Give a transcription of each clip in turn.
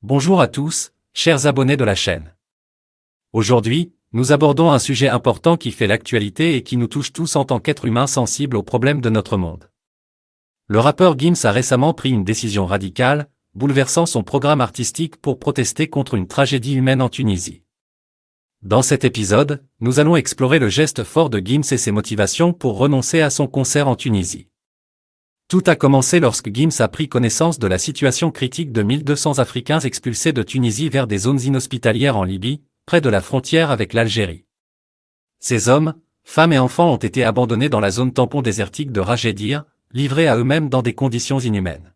Bonjour à tous, chers abonnés de la chaîne. Aujourd'hui, nous abordons un sujet important qui fait l'actualité et qui nous touche tous en tant qu'êtres humains sensibles aux problèmes de notre monde. Le rappeur Gims a récemment pris une décision radicale, bouleversant son programme artistique pour protester contre une tragédie humaine en Tunisie. Dans cet épisode, nous allons explorer le geste fort de Gims et ses motivations pour renoncer à son concert en Tunisie. Tout a commencé lorsque Gims a pris connaissance de la situation critique de 1200 Africains expulsés de Tunisie vers des zones inhospitalières en Libye, près de la frontière avec l'Algérie. Ces hommes, femmes et enfants ont été abandonnés dans la zone tampon désertique de Rajedir, livrés à eux-mêmes dans des conditions inhumaines.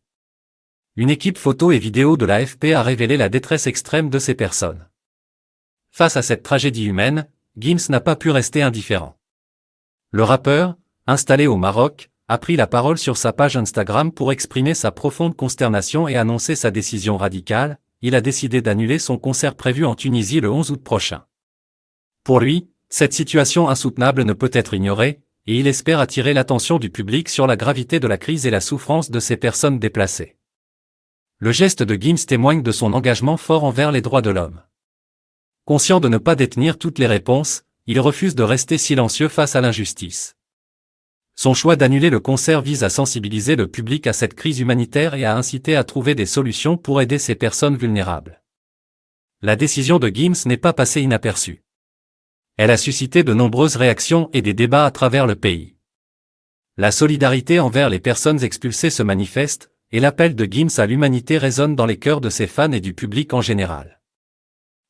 Une équipe photo et vidéo de l'AFP a révélé la détresse extrême de ces personnes. Face à cette tragédie humaine, Gims n'a pas pu rester indifférent. Le rappeur, installé au Maroc, a pris la parole sur sa page Instagram pour exprimer sa profonde consternation et annoncer sa décision radicale. Il a décidé d'annuler son concert prévu en Tunisie le 11 août prochain. Pour lui, cette situation insoutenable ne peut être ignorée, et il espère attirer l'attention du public sur la gravité de la crise et la souffrance de ces personnes déplacées. Le geste de Gims témoigne de son engagement fort envers les droits de l'homme. Conscient de ne pas détenir toutes les réponses, il refuse de rester silencieux face à l'injustice. Son choix d'annuler le concert vise à sensibiliser le public à cette crise humanitaire et à inciter à trouver des solutions pour aider ces personnes vulnérables. La décision de Gims n'est pas passée inaperçue. Elle a suscité de nombreuses réactions et des débats à travers le pays. La solidarité envers les personnes expulsées se manifeste, et l'appel de Gims à l'humanité résonne dans les cœurs de ses fans et du public en général.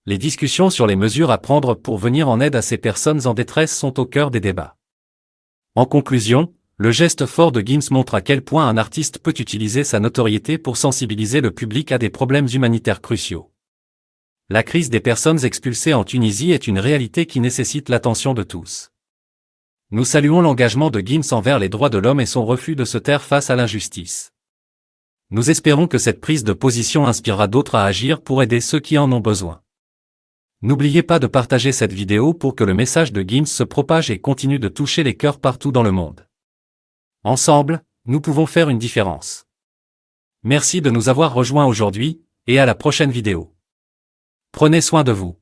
Les discussions sur les mesures à prendre pour venir en aide à ces personnes en détresse sont au cœur des débats. En conclusion, le geste fort de Gims montre à quel point un artiste peut utiliser sa notoriété pour sensibiliser le public à des problèmes humanitaires cruciaux. La crise des personnes expulsées en Tunisie est une réalité qui nécessite l'attention de tous. Nous saluons l'engagement de Gims envers les droits de l'homme et son refus de se taire face à l'injustice. Nous espérons que cette prise de position inspirera d'autres à agir pour aider ceux qui en ont besoin. N'oubliez pas de partager cette vidéo pour que le message de Gims se propage et continue de toucher les cœurs partout dans le monde. Ensemble, nous pouvons faire une différence. Merci de nous avoir rejoints aujourd'hui, et à la prochaine vidéo. Prenez soin de vous.